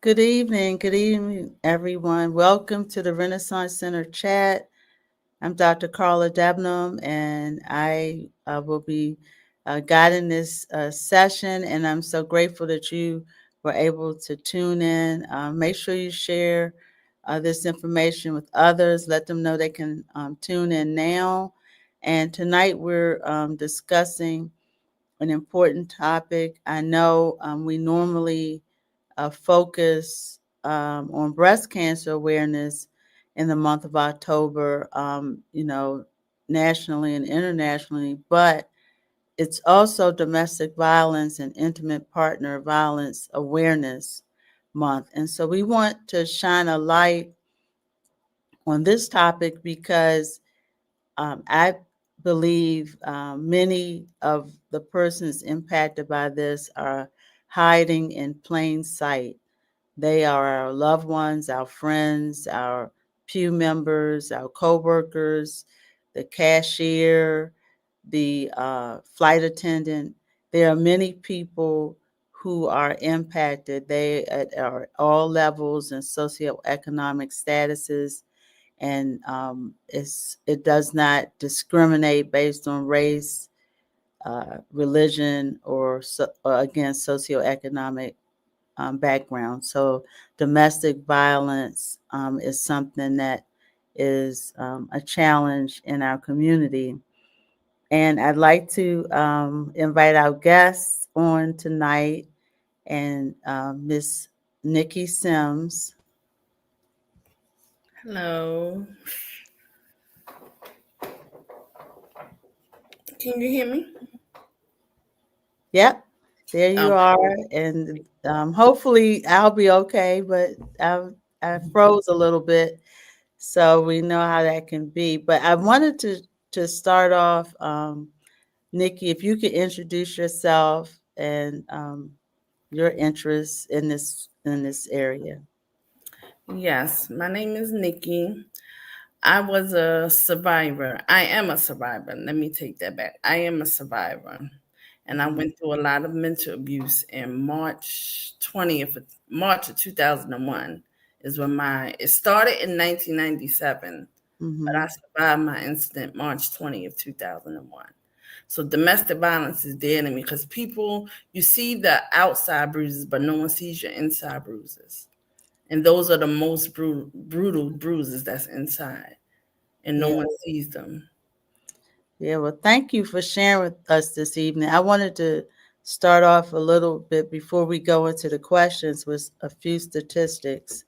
Good evening, everyone. Welcome to the Renaissance Center chat. I'm Dr. Carla Debnam, and I will be guiding this session. And I'm so grateful that you were able to tune in. Make sure you share this information with others. Let them know they can tune in now. And tonight we're discussing an important topic. I know we normally focus on breast cancer awareness in the month of October, nationally and internationally, but it's also Domestic Violence and Intimate Partner Violence Awareness Month. And so we want to shine a light on this topic because I believe many of the persons impacted by this are hiding in plain sight. They are our loved ones, our friends, our pew members, our coworkers, the cashier, the flight attendant. There are many people who are impacted. They are all levels and socioeconomic statuses, and it does not discriminate based on race, religion, or again socioeconomic background. So domestic violence is something that is a challenge in our community. And I'd like to invite our guests on tonight, and Miss Nikki Sims. Hello. Can you hear me? Yep, there you Okay. are. And hopefully I'll be okay, but I froze a little bit, so we know how that can be. But I wanted to start off, Nikki, if you could introduce yourself and your interests in this area. Yes, my name is Nikki. I was a survivor. I am a survivor. Let me take that back. I am a survivor. And I Mhm. went through a lot of mental abuse in March of 2001 is when it started in 1997, but I Mhm. survived my incident March 20th, 2001. So domestic violence is dead to me because you see the outside bruises, but no one sees your inside bruises. And those are the most brutal bruises that's inside, and no Yeah. one sees them. Yeah. Well, thank you for sharing with us this evening. I wanted to start off a little bit before we go into the questions with a few statistics.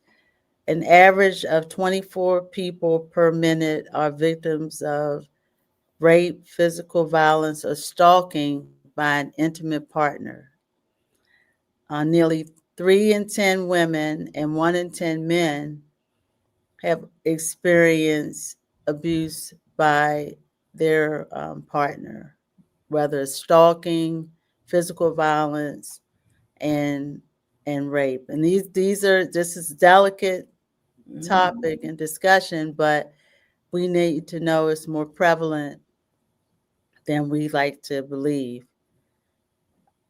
An average of 24 people per minute are victims of rape, physical violence, or stalking by an intimate partner. Nearly 3 in 10 women and 1 in 10 men have experienced abuse by their partner, whether it's stalking, physical violence, and rape. And this is delicate Mhm. topic and discussion, but we need to know it's more prevalent than we like to believe.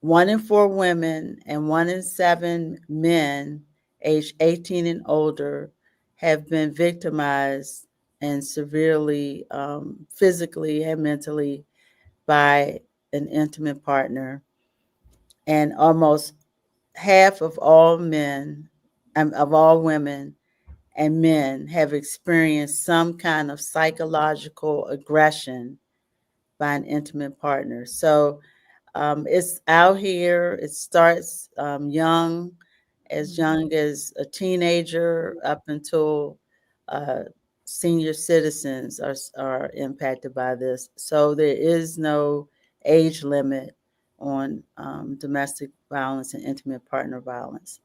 1 in 4 women and 1 in 7 men aged 18 and older have been victimized and severely physically and mentally by an intimate partner. And almost half of all men, of all women and men, have experienced some kind of psychological aggression by an intimate partner. So it's out here. It starts as young as a teenager, up until uh, senior citizens are impacted by this. So there is no age limit on domestic violence and intimate partner violence.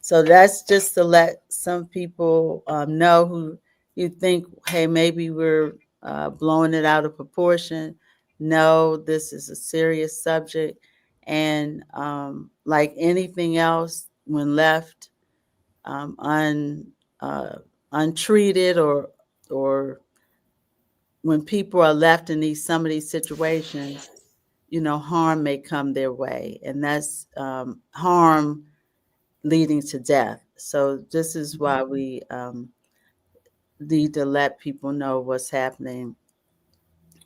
So that's just to let some people know who you think, hey, maybe we're blowing it out of proportion. No, this is a serious subject. And like anything else, when left un, uh, untreated, or when people are left in some of these situations, harm may come their way. And that's harm leading to death. So this is why we need to let people know what's happening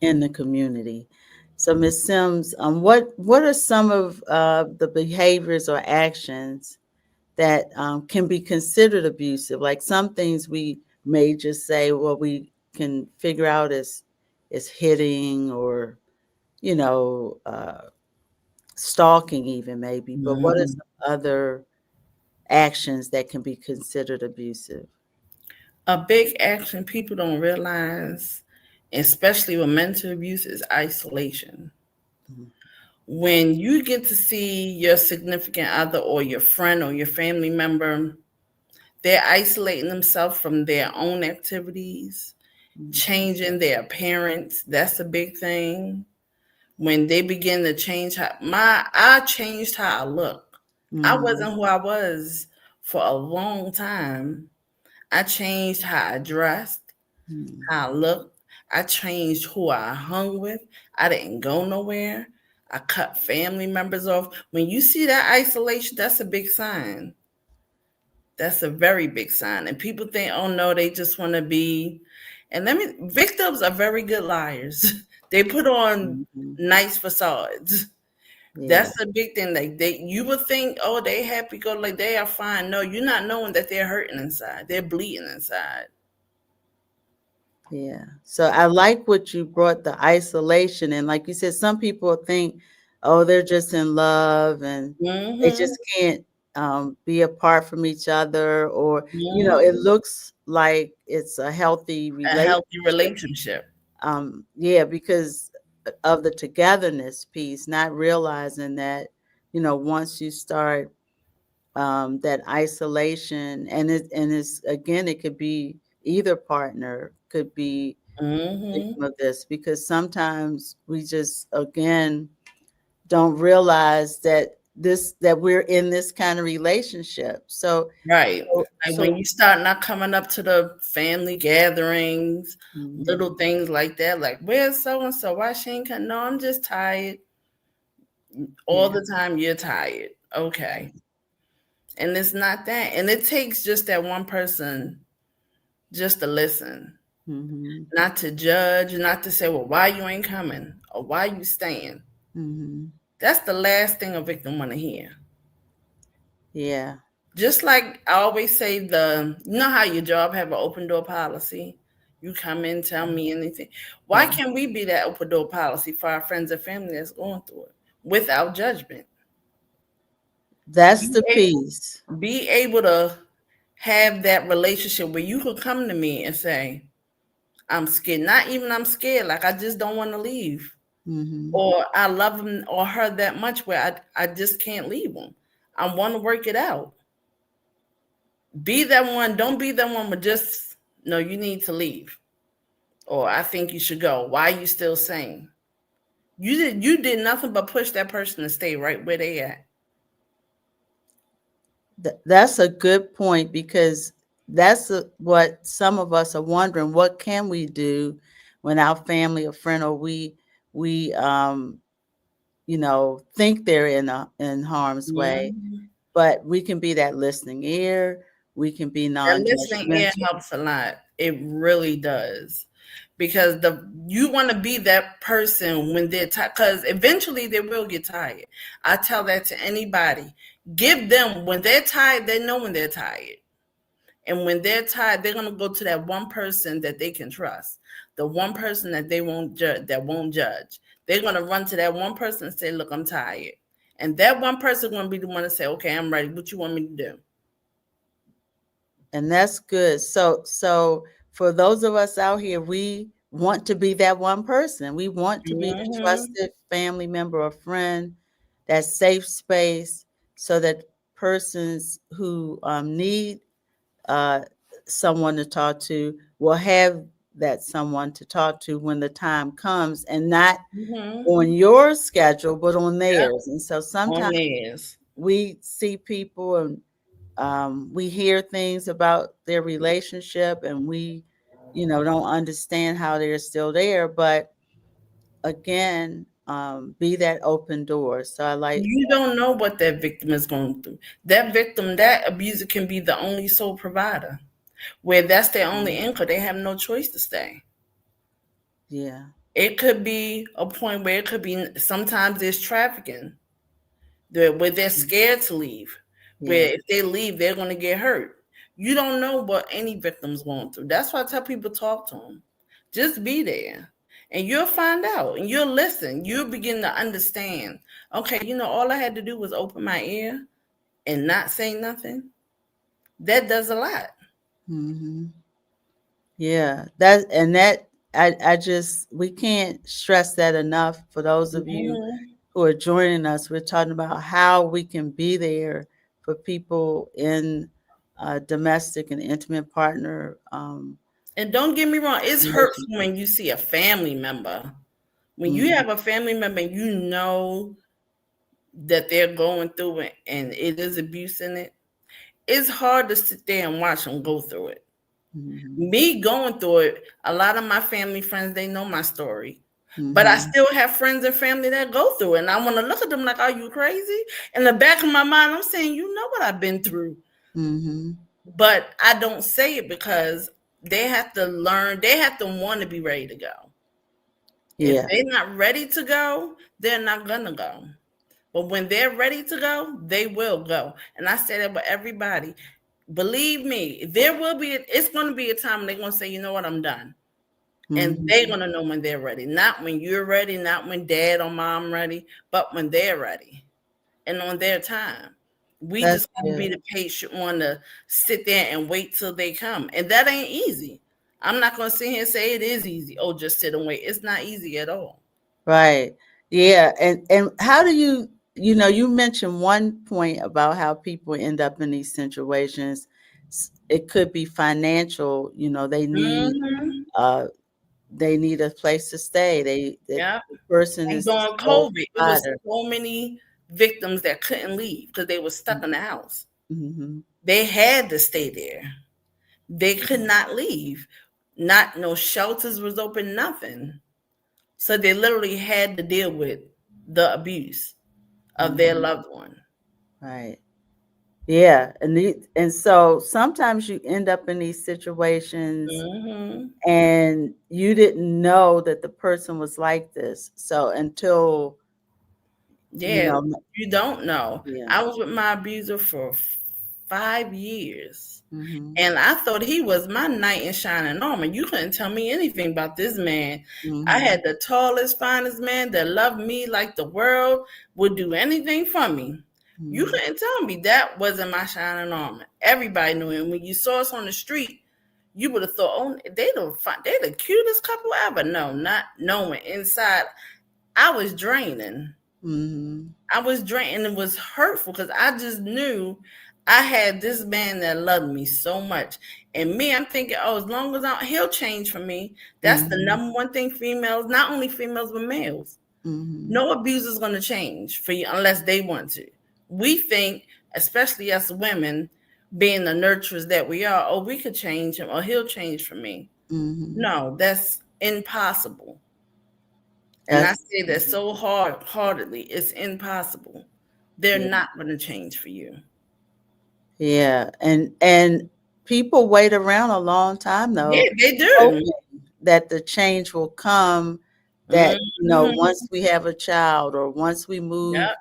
in the community. So, Ms. Sims, what are some of the behaviors or actions that can be considered abusive? Like some things we may just say, well, we can figure out as hitting or you know stalking, even maybe. But what are Mhm. some other actions that can be considered abusive? A big action people don't realize, especially with mental abuse, is isolation. Mhm. When you get to see your significant other or your friend or your family member, they're isolating themselves from their own activities, changing their appearance. That's a big thing. When they begin to change I changed how I look. I Mhm. wasn't who I was for a long time. I changed how I dressed, Mhm. how I looked. I changed who I hung with. I didn't go nowhere. I cut family members off. When you see that isolation, that's a big sign. That's a very big sign. And people think, oh no, they just want to be. And victims are very good liars. They put on Mhm. nice facades. Yeah, That's a big thing. Like you would think, oh, they happy go, like they are fine. No, you're not knowing that they're hurting inside. They're bleeding inside. yeah. So I like what you brought, the isolation. And like you said, some people think, oh, they're just in love and they Mm-hmm. just can't be apart from each other. Or, it Mm-hmm. looks like it's a healthy A relationship. healthy relationship. Yeah, because of the togetherness piece, not realizing that, once you start that isolation, and it's again, it could be either partner could be Mm-hmm. victim of this, because sometimes we just again don't realize that we're in this kind of relationship. So Right. so, Like so when you start not coming up to the family gatherings, little mhm, things like that. Like, where's so and so? Why she ain't come? No, I'm just tired. All yeah, the time you're tired. Okay. And it's not that. And it takes just that one person just to listen, hmm, not to judge, not to say, well, why you ain't coming or why you staying. hmm, That's the last thing a victim want to hear. yeah, Just like I always say, you know how your job have an open door policy. You come in, tell me anything. Why yeah. can't we be that open door policy for our friends and family that's going through it without judgment? That's Be the able, piece. be able to have that relationship where you could come to me and say, I'm scared. Not even I'm scared, like I just don't want to leave. Hmm. Or I love him or her that much where I just can't leave them. I want to work it out. Be that one. Don't be that one with just, no, you need to leave. Or I think you should go. Why are you still saying? You did nothing but push that person to stay right where they at. That's a good point, because what some of us are wondering. What can we do when our family or friend, or we think they're in harm's way, Mhm. but we can be that listening ear. We can be That listening ear non-judgmental. helps a lot. It really does. Because you want to be that person when they're tired, because eventually they will get tired. I tell that to anybody. Give them, when they're tired, they know when they're tired. And when they're tired, they're gonna go to that one person that they can trust, the one person that they won't judge, that won't judge. They're gonna run to that one person and say, "Look, I'm tired," and that one person gonna be the one to say, "Okay, I'm ready. What you want me to do?" And that's good. So for those of us out here, we want to be that one person. We want to be the Hmm. trusted family member or friend, that safe space, so that persons who need uh, someone to talk to will have that someone to talk to when the time comes, and not Hmm. on your schedule, but on Yep. theirs. And so On sometimes theirs. we see people and we hear things about their relationship, and we don't understand how they're still there. But again, be that open door. So I like, You don't know what that victim is going through. That victim, that abuser can be the only sole provider, where that's their only income. They have no choice to stay. yeah, It could be a point where it could be sometimes there's trafficking, where they're scared to leave, yeah. where if they leave, they're going to get hurt. You don't know what any victim's going through. That's why I tell people talk to them. Just be there. And you'll find out and you'll listen. You'll begin to understand. Okay, all I had to do was open my ear and not say nothing. That does a lot. Hmm. Yeah, that and that I just we can't stress that enough for those of you Mhm. who are joining us. We're talking about how we can be there for people in domestic and intimate partner And don't get me wrong, it's hurtful relationships. when you see a family member. When you Hmm. have a family member and you know that they're going through it and it is abuse in it, it's hard to sit there and watch them go through it. Hmm. Me going through it, a lot of my family friends, they know my story. But I Hmm. still have friends and family that go through it. And I want to look at them like, are you crazy? In the back of my mind, I'm saying, you know what I've been through. Hmm. But I don't say it because they have to learn, they have to want to be ready to go. If Yeah. they're not ready to go, they're not going to go. But when they're ready to go, they will go. And I say that with everybody. Believe me, there will be, it's going to be a time when they're going to say, you know what, I'm done. And they're Hmm. going to know when they're ready. Not when you're ready, not when dad or mom ready, but when they're ready and on their time. We That's just got to good. be the patient one to sit there and wait till they come. And that ain't easy. I'm not going to sit here and say it is easy. Oh, just sit and wait. It's not easy at all. Right. Yeah. And how do you mentioned one point about how people end up in these situations. It could be financial, Mm-hmm. uh they need a place to stay. Yeah. The person And is the during sole COVID, it was provider. so many victims that couldn't leave because they were stuck in the house. Mm-hmm. They had to stay there. They could not leave. Not no shelters was open, nothing. So they literally had to deal with the abuse of their Hmm. loved one. Right. Yeah. And so sometimes you end up in these situations Hmm. and you didn't know that the person was like this. So until, you Yeah, know, you don't know. yeah. I was with my abuser for 5 years. Mhm. And I thought he was my knight in shining armor. You couldn't tell me anything about this man. I Mhm. had the tallest, finest man that loved me like the world would do anything for me. You Mhm. couldn't tell me that wasn't my shining armor. Everybody knew him. When you saw us on the street, you would have thought, oh, they the cutest couple ever. No, not knowing inside, I was draining. Mhm. I was drained and it was hurtful because I just knew I had this man that loved me so much. And me, I'm thinking, oh, as long as he'll change for me. That's the Mhm. number one thing females, not only females, but males. Mhm. No abuser is going to change for you unless they want to. We think, especially as women, being the nurturers that we are, oh, we could change him or he'll change for me. Mhm. No, that's impossible. And I That's say that so heartedly, it's impossible. They're yeah. not going to change for you. Yeah. And people wait around a long time Yeah, though, they do. hoping that the change will come, that, Hmm. once we have a child or once we move Yep.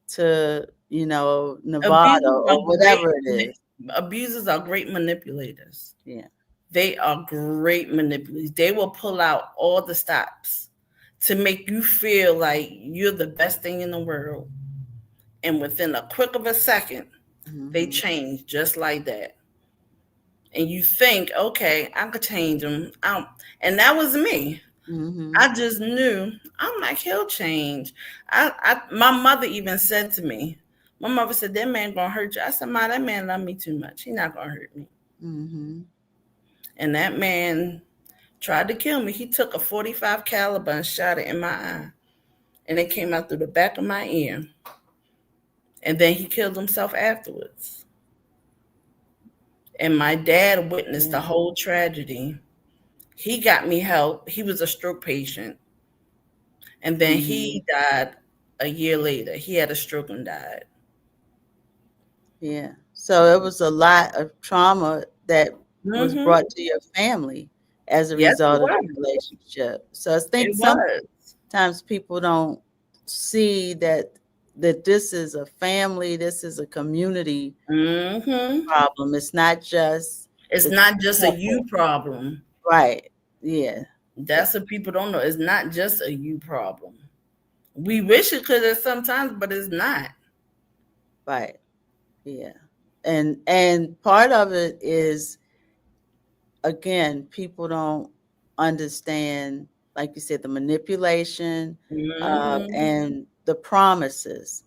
to, Nevada or whatever it is. Abusers are great manipulators. Yeah. They are great manipulators. They will pull out all the stops to make you feel like you're the best thing in the world. And within a quick of a second, they Mhm. change just like that. And you think, okay, I could change them. And that was me. Mhm. I just knew. I'm like, he'll change. My mother even said to me, my mother said, that man gonna hurt you. I said, Ma, that man love me too much. He not gonna hurt me. Mhm. And that man tried to kill me. He took a 45 caliber and shot it in my eye. And it came out through the back of my ear. And then he killed himself afterwards. And my dad witnessed the Yeah. whole tragedy. He got me help. He was a stroke patient. And then Mhm. he died a year later. He had a stroke and died. Yeah. So it was a lot of trauma that was Mm-hmm. brought to your family as a Yes, it result of was. the relationship. So I think It was. sometimes people don't see that this is a family, this is a community Mm-hmm. problem. It's not just It's the not just a couple. you problem. Right. Yeah. That's what people don't know. It's not just a you problem. We wish it could have sometimes, but it's not. Right. Yeah. And part of it is, again, people don't understand, like you said, the manipulation Mm-hmm. and the promises.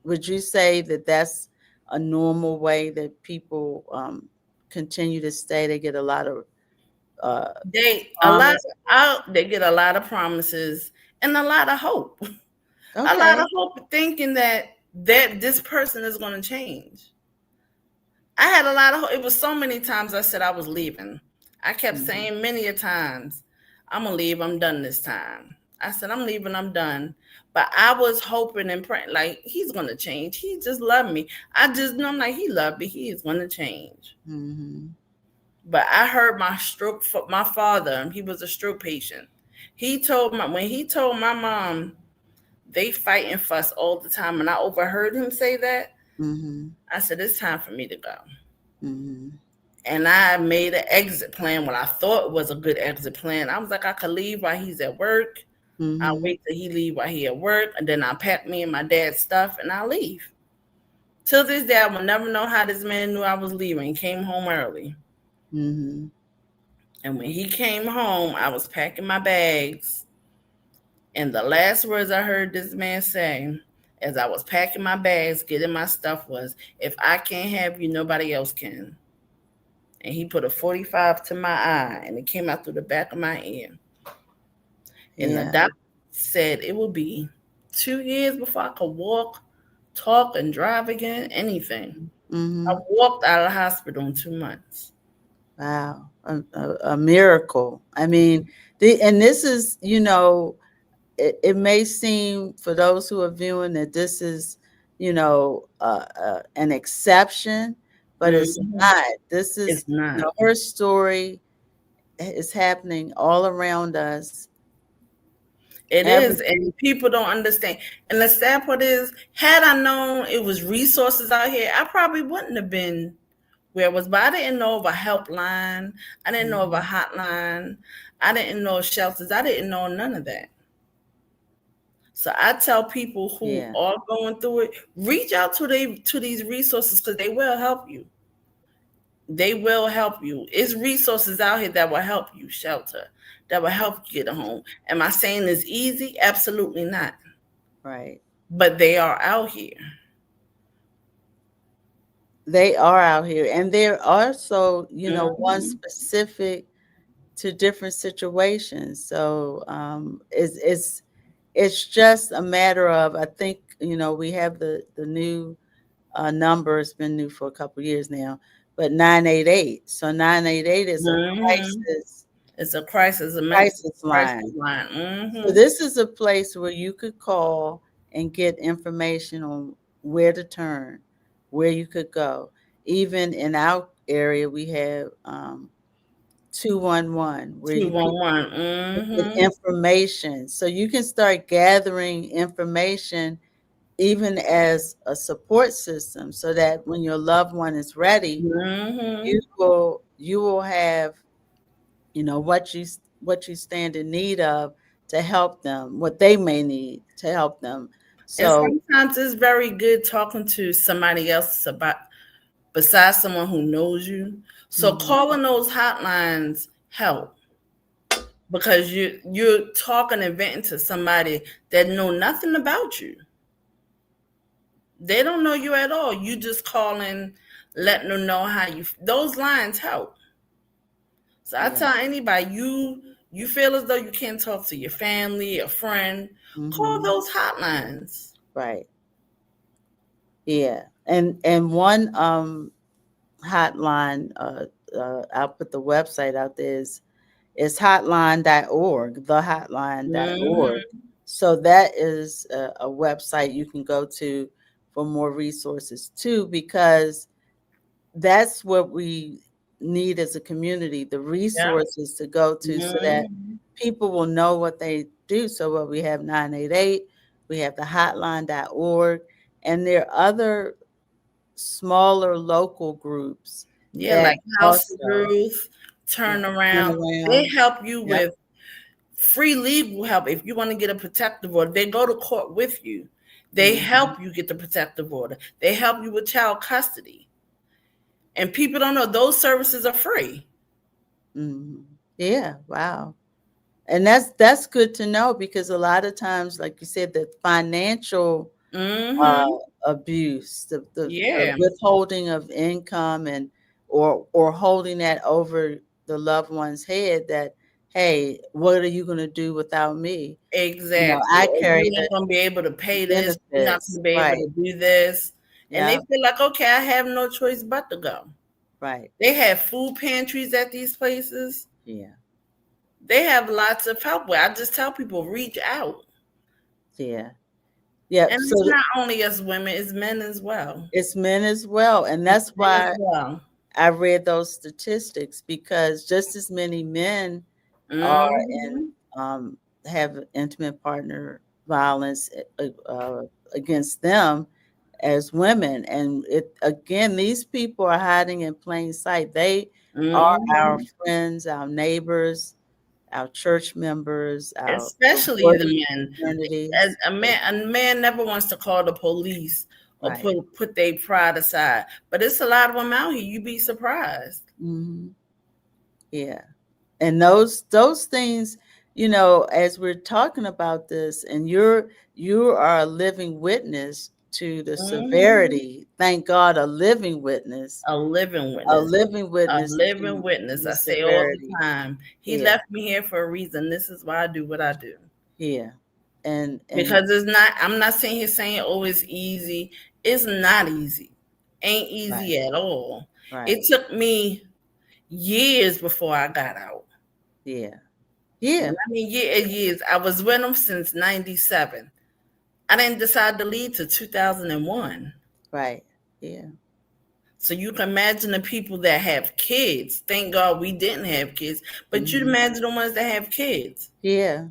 Would you say that that's a normal way that people continue to stay? They get a lot of uh, They a lot promise. out. They get a lot of promises and a lot of hope. A lot Okay. of hope, thinking that this person is going to change. I had a lot of hope. It was so many times I said I was leaving. I kept Hmm. saying many a times, I'm gonna leave. I'm done this time. I said I'm leaving. I'm done. But I was hoping and praying like he's gonna change. He just loved me. I just know I'm like he loved me. He is gonna change. Hmm. But I heard my father. He was a stroke patient. When he told my mom they fight and fuss all the time, and I overheard him say that. Hmm. I said it's time for me to go. Hmm. And I made an exit plan. What I thought was a good exit plan. I was like, I could leave while he's at work. I'll Hmm. wait till he leave while he at work, and then I'll pack me and my dad's stuff and I'll leave. Till this day, I will never know how this man knew I was leaving. He came home early. Hmm. And when he came home, I was packing my bags. And the last words I heard this man say as I was packing my bags, getting my stuff was, if I can't have you, nobody else can. And he put a 45 to my eye and it came out through the back of my ear. And the Yeah. doctor said it would be 2 years before I could walk, talk, and drive again, anything. I Hmm. walked out of the hospital in 2 months. Wow. A miracle. I mean, and this is, it may seem for those who are viewing that this is, an exception, but it's Hmm. not. This It's is, not. her story is happening all around us. It Every. is, and people don't understand. And the sad part is, had I known it was resources out here, I probably wouldn't have been where it was. But I didn't know of a helpline. I didn't know of a Mhm. hotline. I didn't know of shelters. I didn't know none of that. So I tell people who Yeah. are going through it, reach out to these resources because they will help you. They will help you. It's resources out here that will help you shelter, that will help you get a home. Am I saying it's easy? Absolutely not. Right. But they are out here. They are out here, and they're also, one Mhm. specific to different situations. So it's just a matter of, I think, we have the new number. It's been new for a couple years now, but 988. So 988 is a Mhm. It's a crisis, a mental crisis crisis line. line. So Mhm. this is a place where you could call and get information on where to turn, where you could go. Even in our area, we have 211 where Two you one could one. get Mhm. information. So you can start gathering information even as a support system, so that when your loved one is ready, you Mhm. will have, what you stand in need of to help them, what they may need to help them. And So. sometimes it's very good talking to somebody else about besides someone who knows you. So Mhm. calling those hotlines help because you're talking and venting to somebody that know nothing about you. They don't know you at all. You just calling, letting them know how you. Those lines help. So I Yeah. tell anybody, you feel as though you can't talk to your family, a friend, call Mhm. those hotlines. Right. Yeah. And one hotline, I'll put the website out there, is hotline.org, thehotline.org. Hmm. So that is a website you can go to for more resources too, because that's what we need as a community, the Yeah. resources to go to so that Hmm. people will know what they do. So what we have 988, we have the hotline.org, and there are other smaller local groups Yeah, that like House of also, Ruth, yeah, Turn turn Around. They around. help you Yep. with free legal help if you want to get a protective order. They go to court with you. They Hmm. help you get the protective order. They help you with child custody. And people don't know those services are free. Hmm. Yeah. Wow. And that's good to know, because a lot of times, like you said, the financial Mm-hmm. abuse, the Yeah, withholding of income, and or holding that over the loved one's head, that, hey, what are you going to do without me? exactly. I Or carry you the ain't gonna be able to pay this. You're not benefits. gonna be able Right. to do this. And they Yeah. feel like, okay, I have no choice but to go. Right. They have food pantries at these places. Yeah. They have lots of help. Where I just tell people, reach out. Yeah. Yeah. And So it's not only us women, it's men as well. it's men as well, and It's that's men as why well. I read those statistics, because just as many men are in, Hmm. um, have intimate partner violence against them as women. And it, again, these people are hiding in plain sight. They are our Hmm. friends, our neighbors, our church members, our Especially sorority the men. As fraternities. a man never wants to call the police or Right. put their pride aside. But it's a lot of them out here. You'd be surprised. Hmm. Yeah. And those things, as we're talking about this, and you are a living witness to the Hmm. severity. Thank God, a living witness, A living a witness. living A witness living to witness. the I say all the severity. time. He Yeah. left me here for a reason. This is why I do what I do. Yeah. And Because it's not, I'm not saying he's saying, oh, it's easy. It's not easy. Ain't right. easy at all. It Right. took me years before I got out. Yeah. When Yeah. I mean years, I was with him since 97. I didn't decide to leave till 2001. Right. Yeah. So you can imagine the people that have kids. Thank God we didn't have kids, but you Hmm. imagine the ones that have kids. Yeah.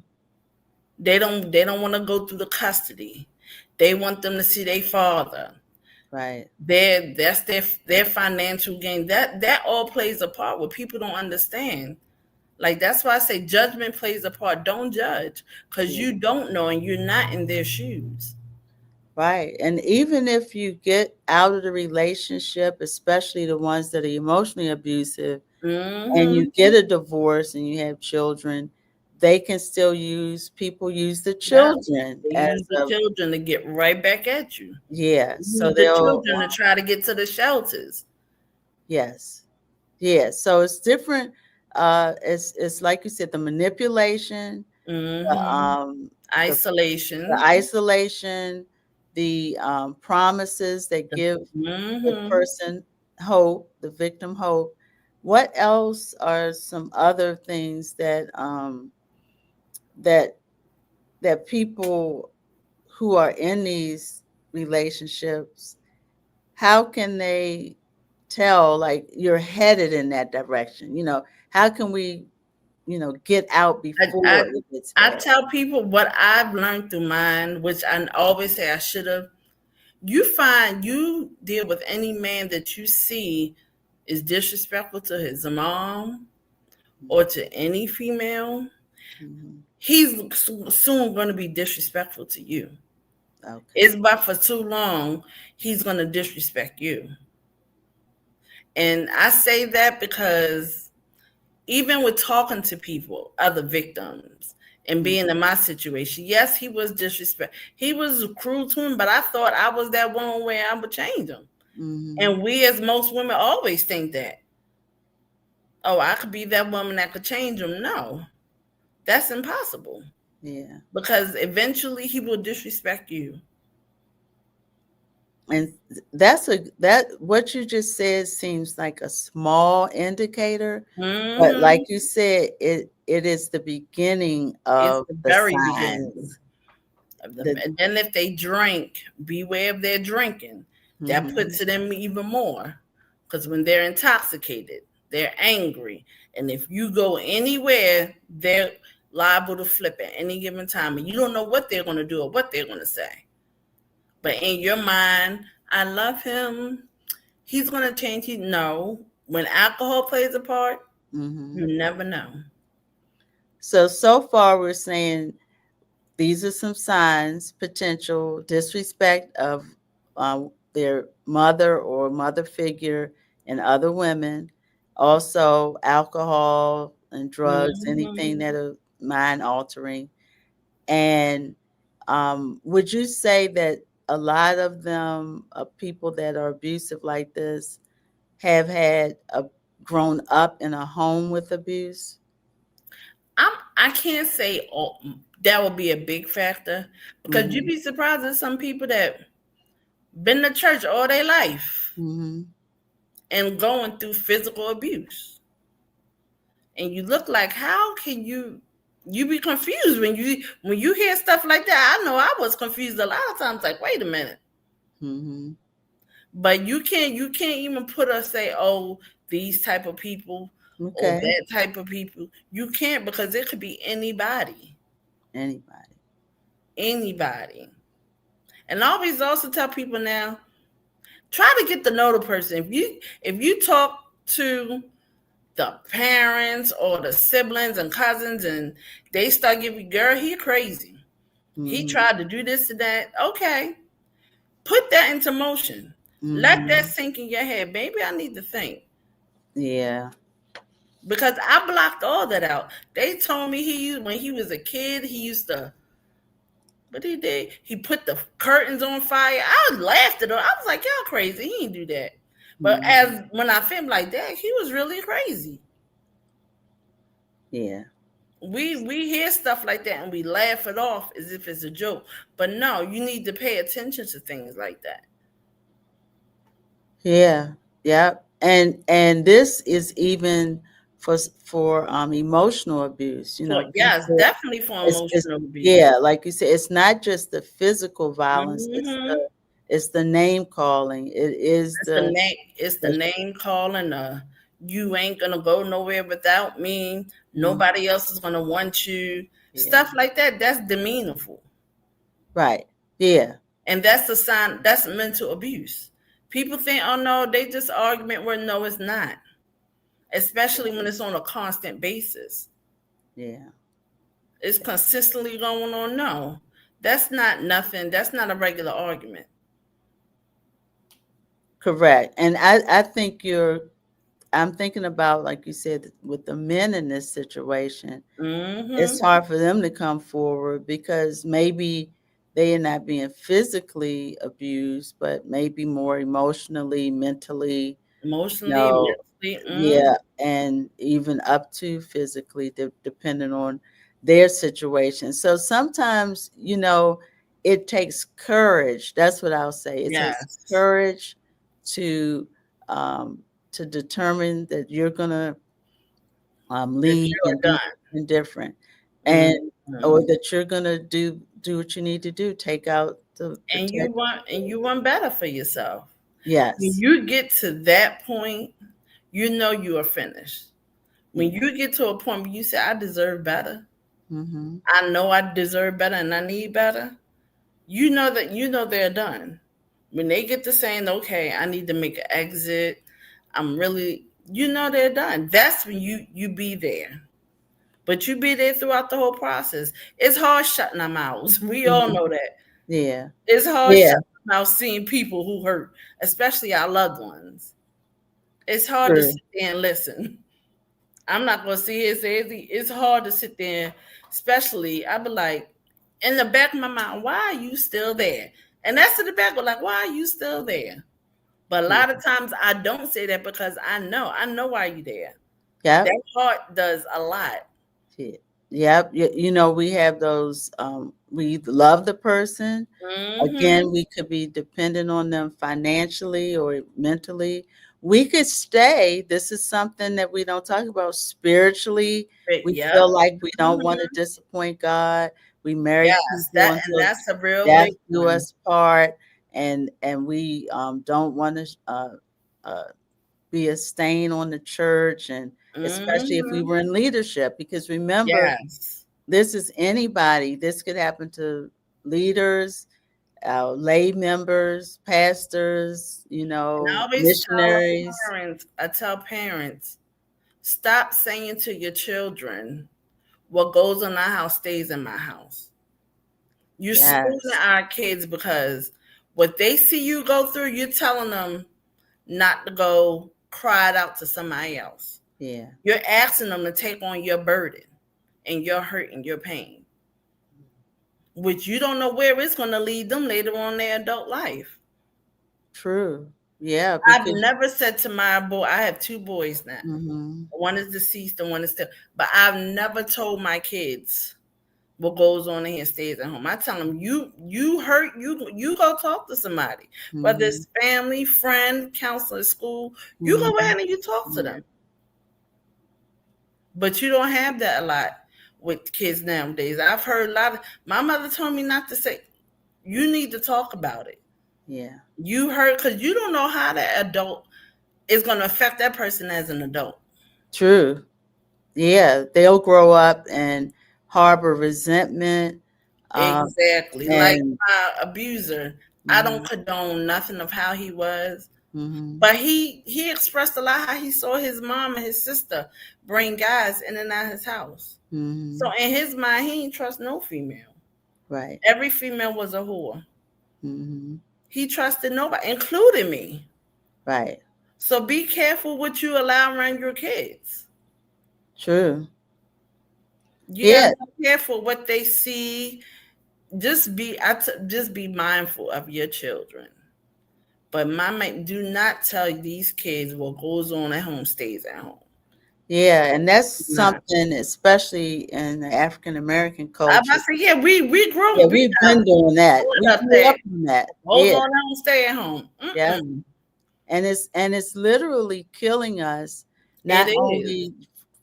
They don't want to go through the custody. They want them to see their father. Right. That's their financial gain. That all plays a part. What people don't understand. Like that's why I say judgment plays a part. Don't judge because Yeah. you don't know and you're not in their shoes. Right. And even if you get out of the relationship, especially the ones that are emotionally abusive, and you Mm-hmm. get a divorce and you have children, they can still people use the Yeah. children They as use the a, children to get right back at you. yeah. They So use the they'll, children to try to get to the shelters. yes. Yeah. So it's different. It's like you said, the manipulation, the, Mm-hmm. the Isolation. isolation, the promises that give the Mm-hmm. person hope, the victim hope. What else are some other things that that people who are in these relationships, how can they tell, like, you're headed in that direction? How can we, get out I, I before it gets I bad? tell people what I've learned through mine, which I always say I should have. You deal with any man that you see is disrespectful to his mom or to any female, Mhm. he's soon going to be disrespectful to you. Okay. It's but for too long, he's going to disrespect you. And I say that because even with talking to people, other victims, and Mhm. being in my situation, yes, he was disrespect. He was cruel to him, but I thought I was that one where I would change him. Mhm. And we, as most women, always think that, oh, I could be that woman that could change him. No, that's impossible Yeah. because eventually he will disrespect you. And that what you just said seems like a small indicator, but like Hmm. you said, it is the beginning It's of the the very beginning. signs. The And then if they drink, beware of their drinking. That mm-hmm, puts it in even more. Because when they're intoxicated, they're angry. And if you go anywhere, they're liable to flip at any given time. And you don't know what they're going to do or what they're going to say. But in your mind, I love him. He's going to change. No. When alcohol plays a part, mm-hmm. you never know. So far we're saying these are some signs: potential disrespect of their mother or mother figure and other women, also alcohol and drugs, anything Hmm. that are mind altering. And would you say that a lot of them, people that are abusive like this, have had grown up in a home with abuse? I can't say that would be a big factor because you'd Mm-hmm. be surprised at some people that been to church all their life Mm-hmm. and going through physical abuse. And you look like, how can you be confused when you hear stuff like that? I know I was confused a lot of times, like, wait a minute. Mm-hmm. But you can't even put us say, oh, these type of people or Okay. that type of people. You can't because it could be anybody. Anybody. Anybody. And I always also tell people now, try to get to know the person. If you talk to the parents or the siblings and cousins and they start giving, girl, he crazy. He Mm-hmm. tried to do this and that. Okay. Put that into motion. Let that Mm-hmm. sink in your head. Maybe I need to think. Yeah. Because I blocked all that out. They told me he used when he was a kid, he used to what he did, he put the curtains on fire. I laughed at him. I was like, y'all crazy. He didn't do that. But Mm-hmm. as when I filmed like that, he was really crazy. Yeah. We hear stuff like that and we laugh it off as if it's a joke. But no, you need to pay attention to things like that. Yeah. Yeah. And this is even for emotional abuse. For yes, People. definitely for It's emotional abuse. yeah, like you said, it's not just the physical violence. Hmm. It's the name calling. It is It's the name. It's the the name calling. You ain't gonna go nowhere without me. mm, Nobody else is gonna want you. yeah. Stuff like that. That's demeaningful, Right. Yeah. and that's a sign. That's mental abuse. People think, oh no, they just argument. Where no, it's not. Especially when it's on a constant basis. Yeah. It's consistently going on. No, that's not nothing. That's not a regular argument. Correct. And I think I'm thinking about, like you said, with the men in this situation, it's Hmm. hard for them to come forward because maybe they are not being physically abused, but maybe more emotionally, mentally, Emotionally, no, mentally. yeah, and even up to physically, depending on their situation. So sometimes, it takes courage. That's what I'll say. It takes Yes. courage to um, to determine that you're gonna That leave you and are do done. something different, and or Mhm. that you're gonna do what you need to do. Take out the And protect. you want better for yourself. When Yes. you get to that point, you know you are finished. When Yeah. you get to a point where you say, I deserve better, Mm-hmm. I know I deserve better and I need better, you know they're done. When they get to saying, okay, I need to make an exit, I'm really they're done. That's when you be there. But you be there throughout the whole process. It's hard shutting our mouths. We all Mm-hmm. know that. Yeah. It's hard Yeah. shutting our mouth seeing people who hurt, especially our loved ones. It's hard to True. sit there and listen. I'm not gonna see it say it's hard to sit there, especially I be like, in the back of my mind, why are you still there? And that's in the back of like, why are you still there? But a Yeah. lot of times I don't say that because I know why you there. Yep. That heart does a lot. Yeah. Yep. We have those. We love the person. Hmm. Again, we could be dependent on them financially or mentally. We could stay. This is something that we don't talk about spiritually. But We yep. feel like we don't want to Hmm. disappoint God. We marry Yes, people until that's a real death big do one. us part, and we don't want to uh, be a stain on the church, and especially if we Mhm. were in leadership, because remember, Yes. this is anybody. This could happen to leaders, lay members, pastors, And I always missionaries. tell parents, stop saying to your children, what goes in our house stays in my house. You're schooling Yes. our kids because what they see you go through, you're telling them not to go cry it out to somebody else. Yeah. You're asking them to take on your burden and your hurt and your pain, which you don't know where it's going to lead them later on in their adult life. True. Yeah, I've because never said to my boy, I have two boys now. hmm One is deceased and one is still, but I've never told my kids what goes on in here stays at home. I tell them, you hurt, you go talk to somebody, whether hmm it's family, friend, counselor, school. You go hmm ahead and you talk to yeah, them. But you don't have that a lot with kids nowadays. I've heard a lot of my mother told me not to say. You need to talk about it. yeah. You hurt because you don't know how that adult is going to affect that person as an adult. True. Yeah, they'll grow up and harbor resentment. Um, Exactly. Like and my abuser, I don't hmm condone nothing of how he was. hmm But he expressed a lot how he saw his mom and his sister bring guys in and out of his house. So hmm in his mind, he didn't trust no female. right. Every female was a whore. hmm He trusted nobody, including me. right. So be careful what you allow around your kids. True. You got to Yeah, be careful what they see. Just be mindful of your children. But mama, do not tell these kids what goes on at home stays at home. yeah, and that's Do not. something, especially in the African American I culture. about to say, yeah, we Yeah, grew we we've been doing that. We up grew that. up on that. Goes Yeah, on at home, stay at home. yeah, Mm-mm. and it's literally killing us, It not is. only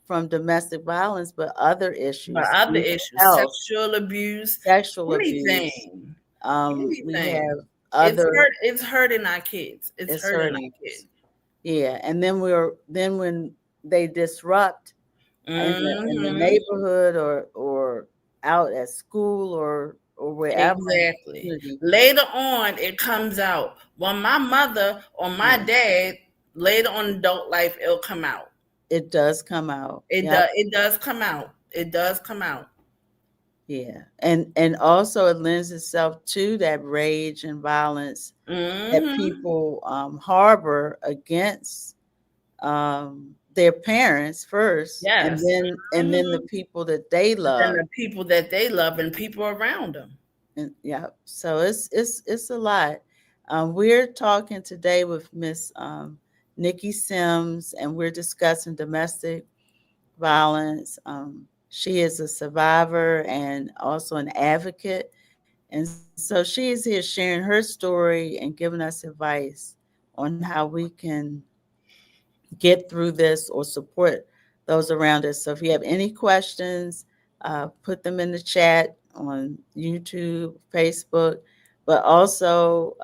from domestic violence but other But issues, other mental issues, health, sexual abuse, sexual abuse. anything, We anything. have other. It's hurting our kids. It's It's hurting hurting our us. kids. Yeah, and then when they disrupt in the Hmm. neighborhood or out at school or wherever in the Exactly. community, Later on, it comes out. Well, my mother or my yeah, dad, later on in adult life, it'll come out. it does come out. It Yep. does. It does come out. It does come out. Yeah, and also it lends itself to that rage and violence that Hmm. people harbor against their parents first, and Yes. then the Hmm. people that they Then love. the people that they love and people around them. And yeah, so it's a lot. We're talking today with Miss Nikki Sims, and we're discussing domestic violence. She is a survivor and also an advocate. And so she is here sharing her story and giving us advice on how we can get through this or support those around us. So if you have any questions, put them in the chat on YouTube, Facebook, but also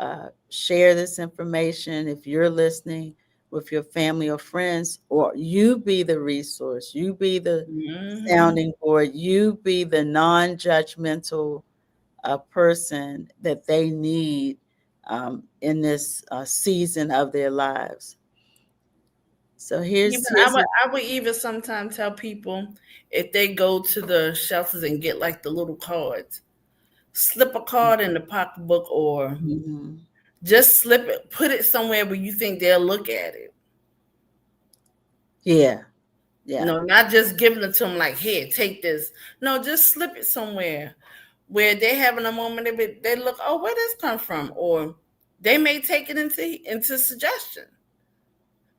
share this information if you're listening with your family or friends, or you be the resource, you be the Hmm. sounding board, you be the non judgmental person that they need in this season of their lives. So Even here's a I would even sometimes tell people if they go to the shelters and get like the little cards, slip a card in the pocketbook or mhm. just slip it, put it somewhere where you think they'll look at it. Yeah, yeah, No, not just giving it to them like, here, take this. No, just slip it somewhere where they're having a moment of it. They look, oh, where this come from? Or they may take it into suggestion.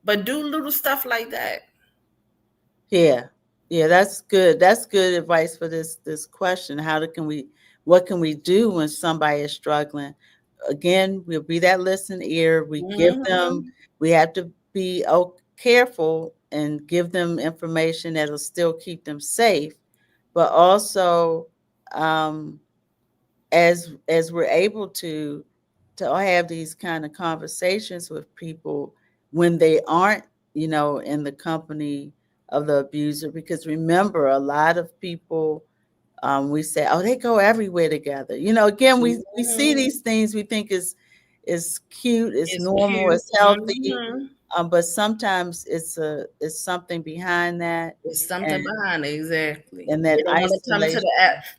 But do little stuff like that. yeah, yeah. That's good. That's good advice for this question. Can we? What can we do when somebody is struggling? Again, we'll be that listening ear. We give them. Hmm. We have to be careful and give them information that'll still keep them safe, but also um, as we're able to have these kind of conversations with people when they aren't, in the company of the abuser, because remember, a lot of people, we say, oh, they go everywhere together. Again, we see Mhm. these things, we think is cute, it's It's normal, cute. it's healthy, Mhm. but sometimes it's something behind that, There's and something behind it, exactly. that They don't want to come to isolation.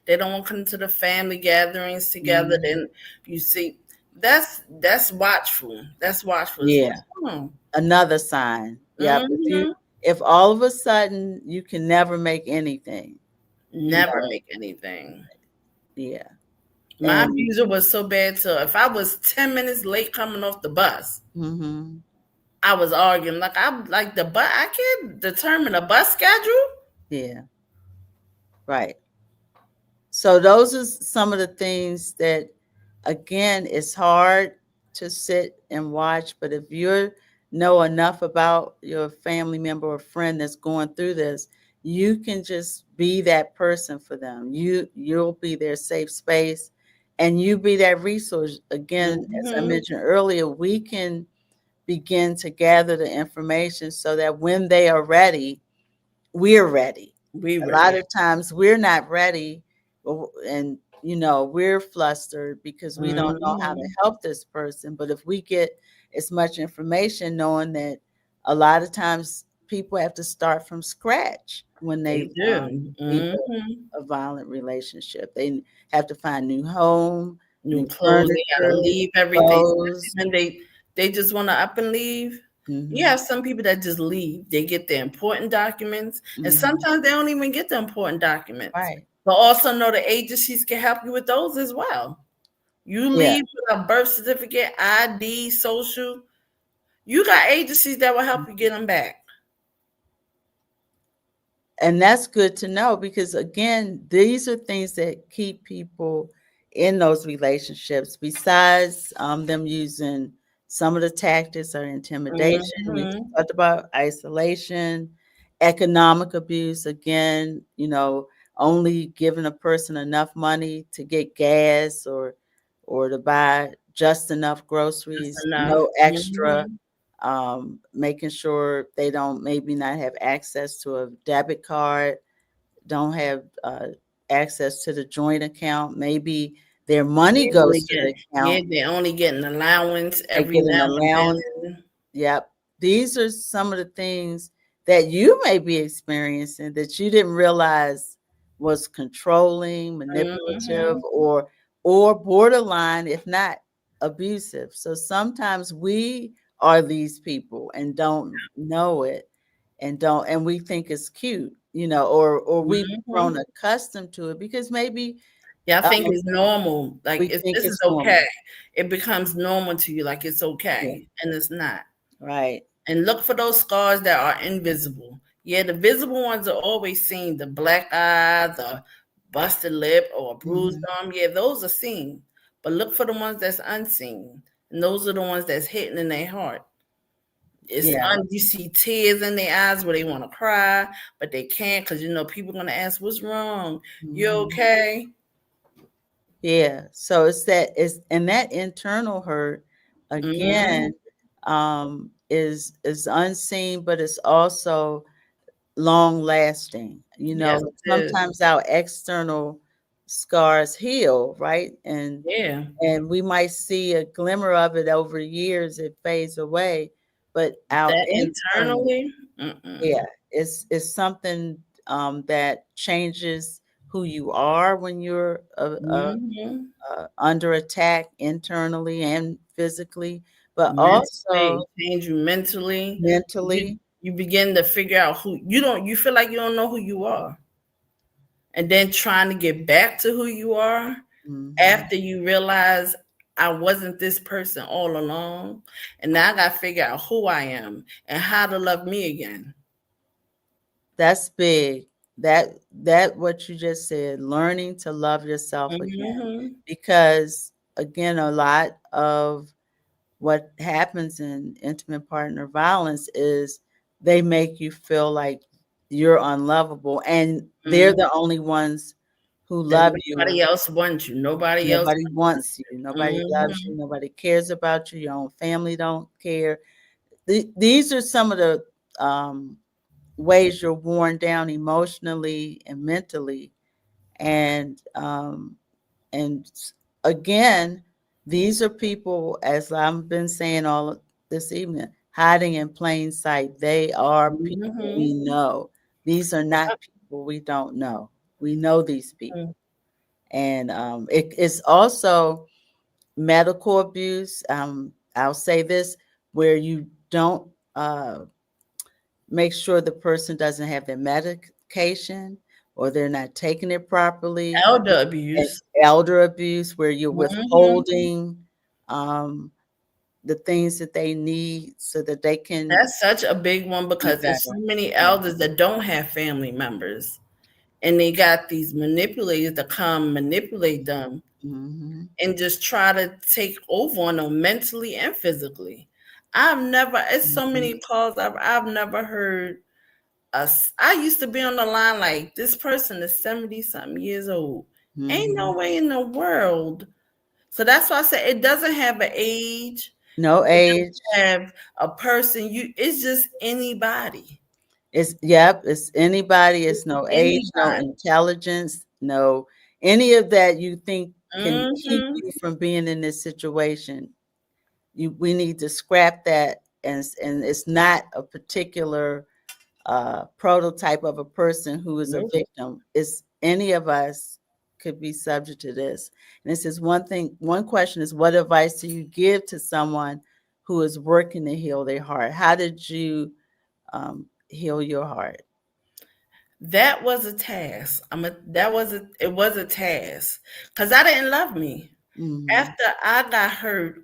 they don't want to come to the family gatherings together. Mhm. Then you see, that's watchful. That's watchful. It's Yeah, what's wrong. another sign. Yep. Hmm. If all of a sudden you can never make anything, you Never know, make anything. yeah. My And abuser was so bad. So if I was 10 minutes late coming off the bus, mhm, I was arguing like I'm like the bus. I can't determine a bus schedule. yeah, right. So those are some of the things that, again, it's hard to sit and watch, but if you know enough about your family member or friend that's going through this, you can just be that person for them. You'll be their safe space, and you be that resource. Again, as I Hmm. mentioned earlier, we can begin to gather the information so that when they are ready, we're ready. We A lot ready. of times we're not ready, and we're flustered because we don't know how to Hmm. help this person. But if we get as much information, knowing that a lot of times people have to start from scratch when they They do. leave Hmm. a violent relationship, they have to find new home, New new clothes. They gotta furniture, leave everything, especially clothes. when they just want to up and leave. You Hmm. have some people that just leave. They get the important documents, and Hmm. sometimes they don't even get the important documents. Right. But also know the agencies can help you with those as well. You Yeah. leave with a birth certificate, ID, social. You got agencies that will help you get them back. And that's good to know, because again, these are things that keep people in those relationships. Besides them using some of the tactics or intimidation, we Hmm. talked about isolation, economic abuse. Again, only giving a person enough money to get gas, or to buy just enough That's groceries, enough. no extra, Hmm. making sure they don't maybe not have access to a debit card, don't have access to the joint account. Maybe their money goes to the Yeah, account. they're only getting allowance They every get an now and allowance. then. Yep. These are some of the things that you may be experiencing that you didn't realize was controlling, manipulative, Hmm. or borderline, if not abusive. So sometimes we are these people and don't know it, and we think it's cute, or we've grown Hmm. accustomed to it because maybe Yeah, I um, think it's normal. Like we think this is it's okay. normal. It becomes normal to you, like it's Yeah. okay, and it's not. Right. And look for those scars that are invisible. Yeah, the visible ones are always seen. The black eye, the busted lip, or a bruised Hmm. arm. Yeah, those are seen. But look for the ones that's unseen. And those are the ones that's hidden in their heart. Yeah. You see tears in their eyes where they want to cry, but they can't because people are gonna ask, "What's wrong? You Hmm. okay?" Yeah. So it's and that internal hurt, Hmm. again, is unseen, but it's also long lasting. Yes, it is. Sometimes our external scars heal, right? Yeah, And we might see a glimmer of it over years, it fades away, but our that internal, internally. Mm-mm. yeah, it's something that changes who you are when you're Hmm. under attack internally and physically, but Mentally, also change you mentally. You mentally. you begin to figure out who you don't. You feel like you don't know who you are, and then trying to get back to who you are Mhm. after you realize I wasn't this person all along, and now I got to figure out who I am and how to love me again. That's big. That what you just said, learning to love yourself again. Hmm. Because again, a lot of what happens in intimate partner violence is they make you feel like you're unlovable, and they're Hmm. the only ones who That love you. nobody else wants you. Nobody else Nobody wants you. Nobody loves wants you. Nobody cares about you. Your own family don't care. These are some of the um, ways you're worn down emotionally and mentally. And and again, these are people, as I've been saying all this evening, hiding in plain sight. They are you. people we know. These are not people we don't know. We know these people. And it's also medical abuse. I'll say this, where you don't make sure the person doesn't have their medication or they're not taking it properly. Elder And abuse. elder abuse, where you're Mhm. withholding um, the things that they need so that they can That's such a big one be because there's so better. many Yeah. elders that don't have family members, and they got these manipulators that come manipulate them Hmm. and just try to take over on them mentally and physically. It's so Hmm. many calls I've never heard us. I used to be on the line like, this person is 70 something years old. Ain't Hmm. no way in the world. So that's why I say it doesn't have an age. No It age. doesn't have a person. It's just anybody. It's yep. It's anybody. It's no age, no Anybody. intelligence, no any of that you think can keep Hmm. you from being in this situation. We need to scrap that, and it's not a particular prototype of a person who is a Nope. victim. It's any of us could be subject to this. And this is one thing. One question is, what advice do you give to someone who is working to heal their heart? How did you heal your heart? That was a task. It was a task because I didn't love me. Mm-hmm. After I got hurt,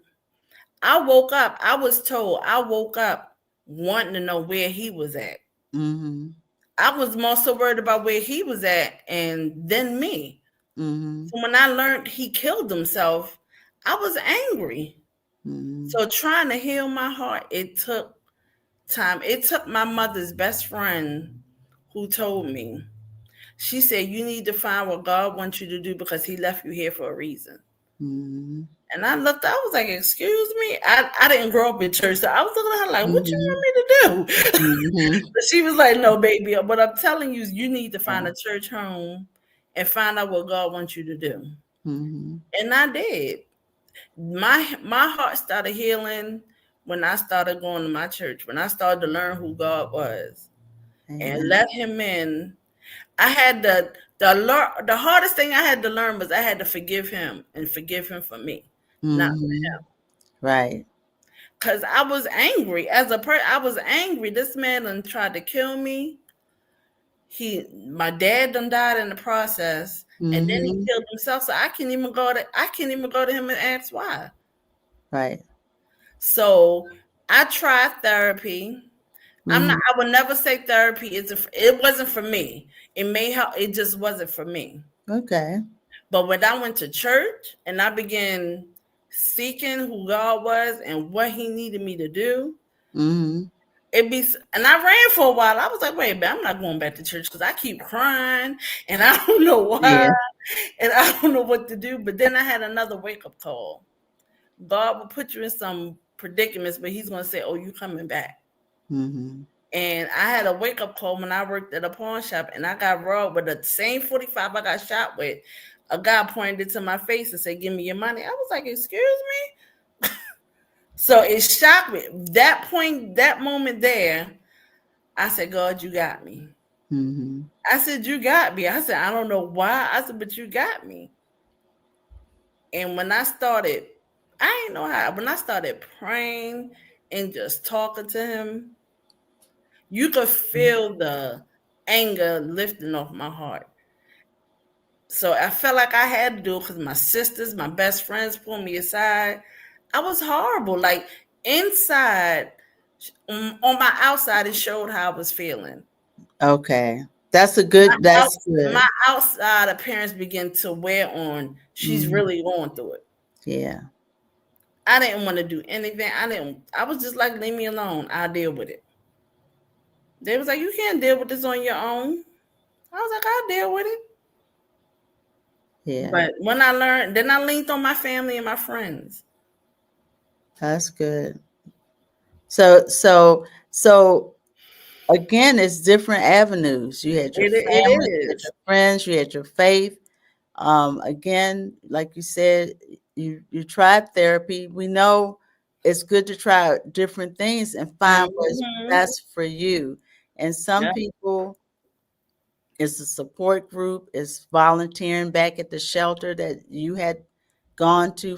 I woke up. I was told I woke up wanting to know where he was at. Mm-hmm. I was more so worried about where he was at and then me. Mm-hmm. So when I learned he killed himself, I was angry. Mm-hmm. So trying to heal my heart, it took time. It took my mother's best friend who told me. She said, "You need to find what God wants you to do because He left you here for a reason." Mm-hmm. And I looked, I was like, "Excuse me?" I didn't grow up in church, so I was looking at her like, "What you Mm-hmm. want me to do?" Mm-hmm. But she was like, "No, baby, what I'm telling you is you need to Yeah. find a church home and find out what God wants you to do." Mm-hmm. And I did. My heart started healing when I started going to my church, when I started to learn who God was and Amen. let Him in. I had the hardest thing I had to learn was I had to forgive him and forgive him for me, not Mm-hmm. Right. because I was angry as a person. I was angry. This man done tried to kill me. My dad done died in the process, and then he Mm-hmm. killed himself. So I can't even go to him and ask why. Right. So I tried therapy. Mm-hmm. I would never say therapy it wasn't for me. It may help. It just wasn't for me. Okay. But when I went to church and I began seeking who God was and what He needed me to do, Mm-hmm. and I ran for a while. I was like, wait, but I'm not going back to church because I keep crying and I don't know why Yeah. and I don't know what to do. But then I had another wake up call. God will put you in some predicaments, but He's going to say, oh, you coming back. Mm-hmm. And I had a wake up call when I worked at a pawn shop and I got robbed with the same 45 I got shot with. A guy pointed to my face and said, give me your money. I was like, excuse me? So it shocked me. That point, that moment there, I said, God, you got me. Mm-hmm. I said, you got me. I said, I don't know why. I said, but you got me. And when I started, I didn't know how, when I started praying and just talking to him, you could feel the anger lifting off my heart. So I felt like I had to do it because my sisters, my best friends pulled me aside. I was horrible. Like inside, on my outside, it showed how I was feeling. Okay. That's a good. That's My good. outside appearance began to wear on. She's Mm-hmm. really going through it. Yeah. I didn't want to do anything. I didn't. I was just like, leave me alone. I'll deal with it. They was like, you can't deal with this on your own. I was like, I'll deal with it. Yeah, But when I learned, then I leaned on my family and my friends. that's good. So again, it's different avenues. You had your It family, you had is. your friends, you had your faith. Again, like you said, you tried therapy. We know it's good to try different things and find what's Mm-hmm. best for you. And some Yeah. people, it's a support group, it's volunteering back at the shelter that you had gone to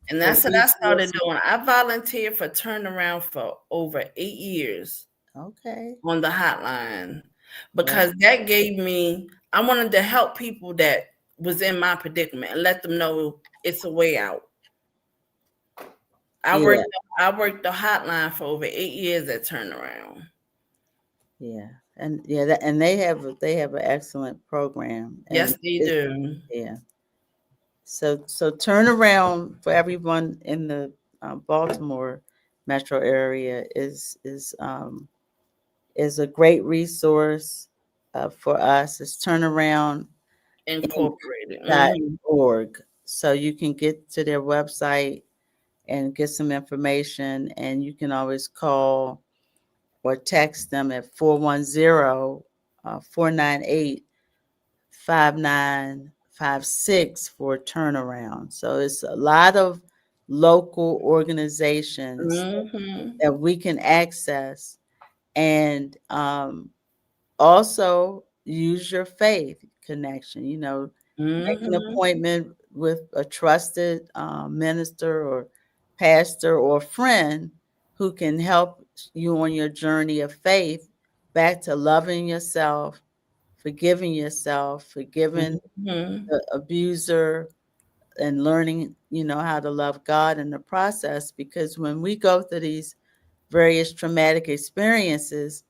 And for that's what I started resources. doing. I volunteered for turnaround for over 8 years Okay. on the hotline Well, because that gave me, I wanted to help people that was in my predicament and let them know it's a way out. I yeah, worked I worked the hotline for over 8 years at turnaround. yeah. And yeah, and they have an excellent program and Yes, they it, do. yeah. So turn around for everyone in the Baltimore metro area is a great resource for us. It's Incorporated. Hmm. turnaround.org. So you can get to their website and get some information, and you can always call or text them at 410 498 5956 for turnaround. So it's a lot of local organizations Hmm. that we can access and also use your faith connection. Make an Hmm. appointment with a trusted minister or pastor or friend who can help you on your journey of faith back to loving yourself, forgiving Hmm. the abuser, and learning, how to love God in the process. Because when we go through these various traumatic experiences,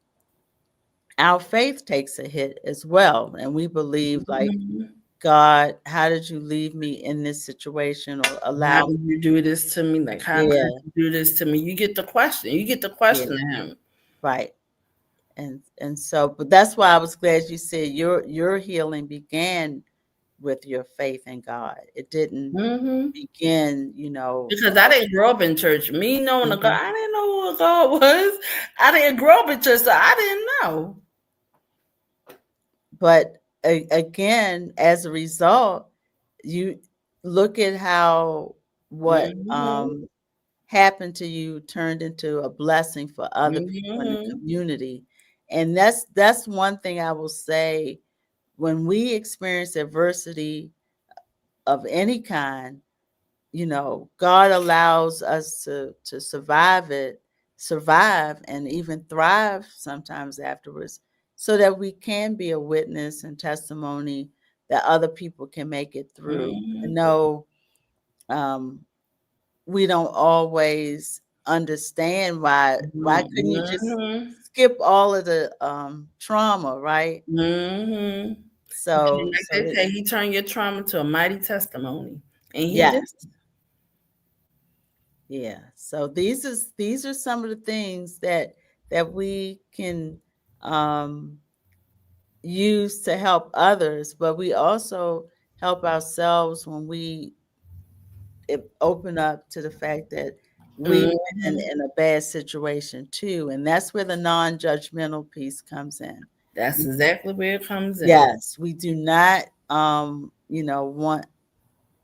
our faith takes a hit as well. And we believe, like, Hmm. God, how did you leave me in this situation or How allow? did you do this to me? Like, how could Yeah, you do this to me? You get the question. You get the yeah, question to him. right. And so, but that's why I was glad you said your healing began with your faith in God. It didn't Hmm. begin, Because I didn't grow up in church. Me knowing the God, mhm. I didn't know who God was. I didn't grow up in church, so I didn't know. But again, as a result, you look at how what Hmm. happened to you turned into a blessing for other people in the Hmm. community. And that's one thing I will say. When we experience adversity of any kind, God allows us to survive and even thrive sometimes afterwards, so that we can be a witness and testimony that other people can make it through. I Hmm. know um, we don't always understand why couldn't you just Hmm. skip all of the trauma, right? Hmm. So Like so they that say, he turned your trauma to a mighty testimony. And he did. yes, yeah. So these are some of the things that we can um, use to help others, but we also help ourselves when we open up to the fact that we've been Hmm. in a bad situation too, and that's where the non-judgmental piece comes in. That's exactly where it comes in. Yes, we do not, want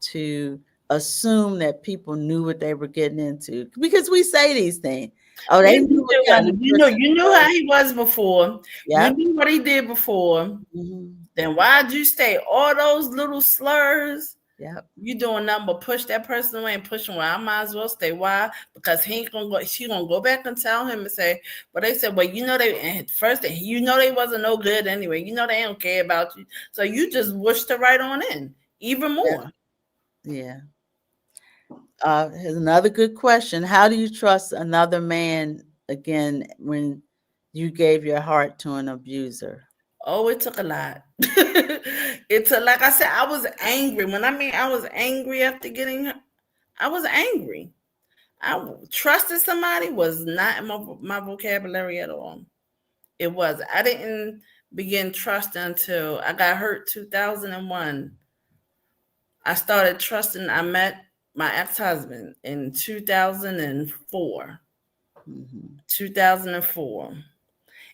to assume that people knew what they were getting into because we say these things. Oh, Yeah, they knew you what knew kind of him. You know, person you he knew was. how he was before. You Yep. knew what he did before. Hmm. Then why'd you say all those little slurs? Yep. You doing nothing but push that person away and push him away. I might as well stay. Why? Because he ain't gonna go. She gonna go back and tell him and say, "But they said, well, they and first, they wasn't no good anyway. They don't care about you. So you just wished her right on in, even Yep. more." Yeah. Here's another good question. How do you trust another man again when you gave your heart to an abuser? Oh, it took a lot. It took, like I said, I was angry. When I mean I was angry after getting her, I was angry. I trusted somebody was not in my vocabulary at all. It was. I didn't begin trusting until I got hurt 2001 I started trusting. I met my ex-husband in 2004. Mm-hmm. 2004.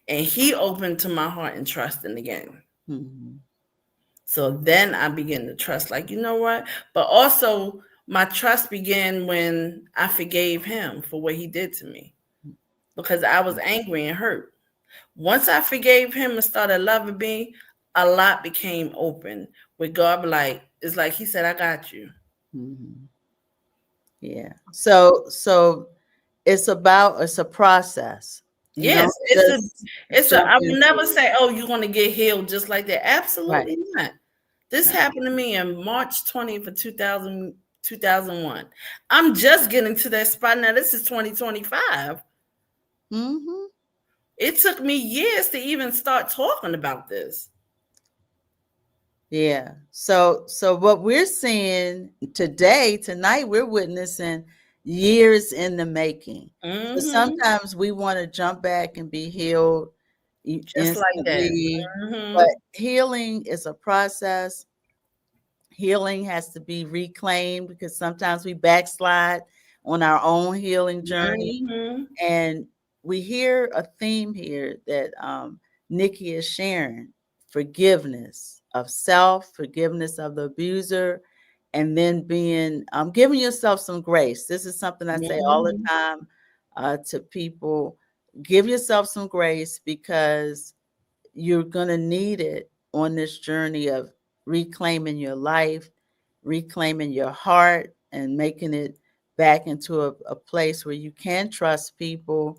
And he opened to my heart and trusting again. Mm-hmm. So then I began to trust, like, you know what? But also, my trust began when I forgave him for what he did to me because I was angry and hurt. Once I forgave him and started loving me, a lot became open. With God, like, it's like he said, I got you. Mm-hmm. Yeah. So it's a process. You don't Yes, just jump I will into never it. say, oh, you're going to get healed just like that. Right. Absolutely not. This Right. happened to me in March 20th of 2001. I'm just getting to that spot now. This is 2025. Mm-hmm. It took me years to even start talking about this. Yeah. So what we're seeing today, tonight, we're witnessing years in the making. So Hmm. sometimes we want to jump back and be healed Just like that. instantly, but Hmm. healing is a process. Healing has to be reclaimed because sometimes we backslide on our own healing journey. Hmm. And we hear a theme here that Nikki is sharing: forgiveness of self, forgiveness of the abuser, and then being giving yourself some grace. This is something I say all the Hmm. time to people. Give yourself some grace because you're going to need it on this journey of reclaiming your life, reclaiming your heart, and making it back into a place where you can trust people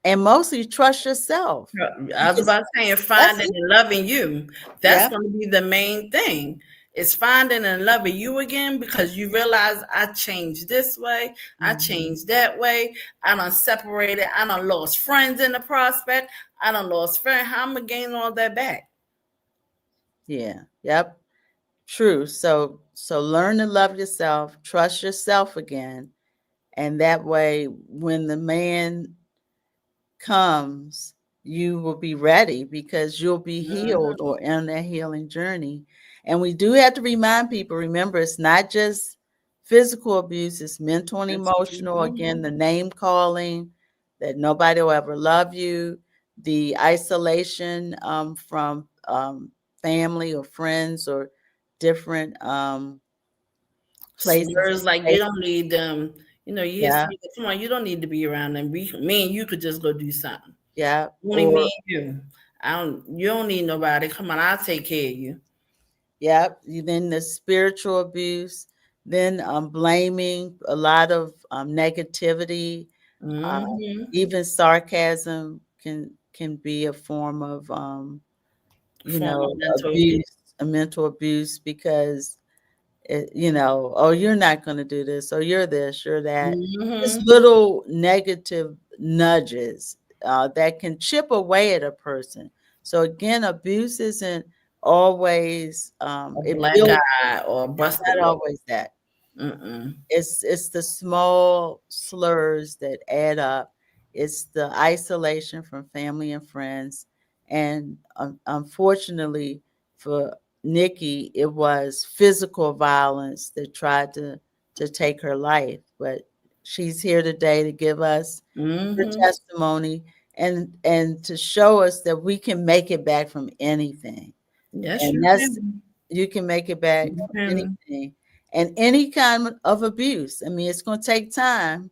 and mostly trust yourself. I was Because about saying that's finding it. and loving you. That's Yeah. going to be the main thing. It's finding and loving you again because you realize I changed this way, I Mhm. changed that way, I done separated, I done lost friends in the prospect, I done lost friends. How am I gonna gain all that back? Yeah. Yep. True. So learn to love yourself, trust yourself again, and that way when the man comes, you will be ready because you'll be healed Mhm. or in that healing journey. And we do have to remind people, remember, it's not just physical abuse, it's mental and emotional. Again, Mhm. the name calling, that nobody will ever love you, the isolation from family or friends or different places. Slurs like you don't need them. You know, you hear Yeah, somebody, come on, you don't need to be around them. Me and you could just go do something. yeah. Only me Or and you. I don't. You don't need nobody. Come on, I'll take care of you. yep. Then the spiritual abuse, then blaming, a lot of negativity, uh, Hmm. even sarcasm can be a form of Form of mental abuse. abuse, a mental abuse because oh, you're not going to do this, or you're this, you're that. Just Hmm. little negative nudges that can chip away at a person. So again, abuse isn't always A it black builds. eye or a It's busted not lip. always that. Mm-mm. It's the small slurs that add up. It's the isolation from family and friends, and unfortunately for Nikki, it was physical violence that tried to take her life. But she's here today to give us her Hmm. testimony and to show us that we can make it back from anything. Yes, And you that's can. you can make it back You from can. anything and any kind of abuse. I mean, it's going to take time,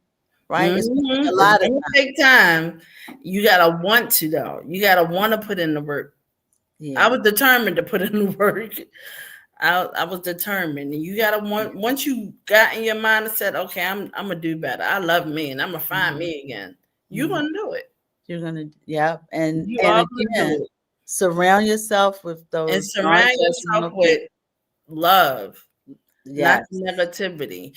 right? It's going to take a It's lot of gonna time. take time. You gotta want to though. You gotta want to put in the work. I Yeah. was determined to put in the work. I was determined. And you gotta want once you got in your mind and said, okay, I'm gonna do better. I love me and I'm gonna find Mhm. me again. You Mhm. gonna do it. You're going to, yeah. And You and are gonna again, do it. surround yourself with And those surround yourself non-judgmental with people. love, not Yes. negativity.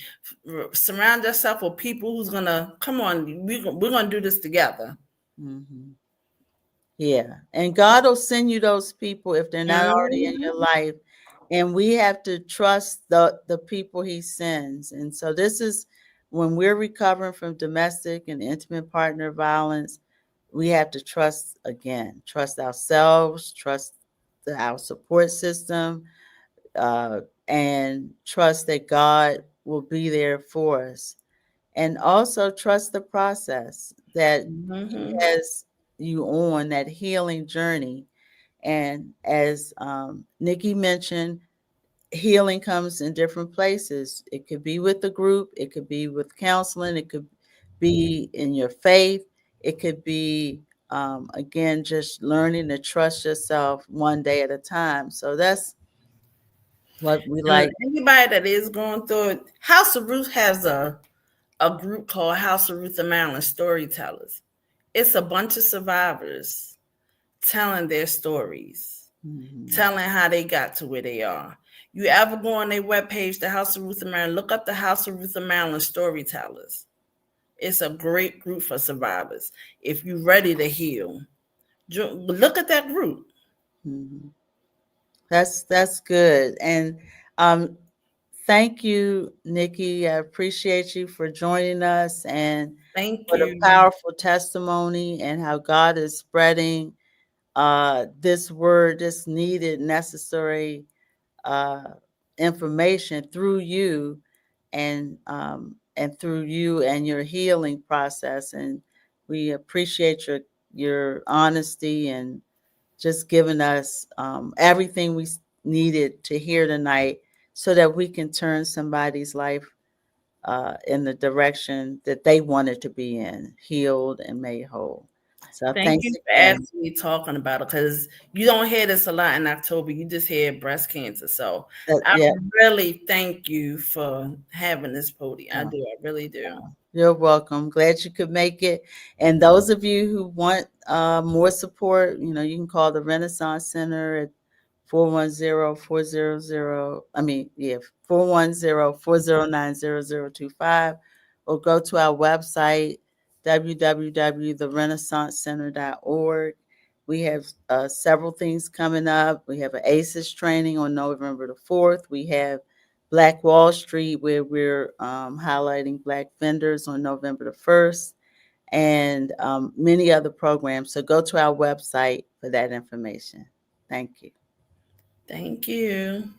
Surround yourself with people who's gonna come on. We're gonna do this together. Mhm. Yeah. And God will send you those people if they're not already in Mhm. your life. And we have to trust the people he sends. And so this is when we're recovering from domestic and intimate partner violence, we have to trust again, trust ourselves, trust our support system, uh, and trust that God will be there for us. And also trust the process that He Mm-hmm. has you on, that healing journey. And as Nikki mentioned, healing comes in different places. It could be with the group, it could be with counseling, it could be in your faith, it could be, again, just learning to trust yourself one day at a time. So that's what we And like. anybody that is going through it, House of Ruth has a group called House of Ruth and Maryland Storytellers. It's a bunch of survivors telling their stories, Mhm. telling how they got to where they are. You ever go on their webpage, the House of Ruth and Maryland, look up the House of Ruth and Maryland Storytellers. It's a great group for survivors. If you're ready to heal, look at that group. Mhm. That's good. And um, thank you, Nikki. I appreciate you for joining us and Thank for the you. powerful testimony and how God is spreading this word, this needed, necessary uh, information through you, and through you and your healing process. And we appreciate your honesty and just giving us everything we needed to hear tonight, so that we can turn somebody's life in the direction that they wanted to be in, healed and made whole. So Thank thanks you for again. asking me talking about it because you don't hear this a lot in October. You just hear breast cancer. So I Yeah. really thank you for having this podium. I uh, do. I really do. You're welcome. Glad you could make it. And those of you who want more support, you can call the Renaissance Center at 410-400, 410-409-0025, or go to our website, www.therenaissancecenter.org. We have several things coming up. We have an ACEs training on November the 4th. We have Black Wall Street, where we're highlighting Black vendors on November the 1st, and many other programs. So go to our website for that information. Thank you. Thank you.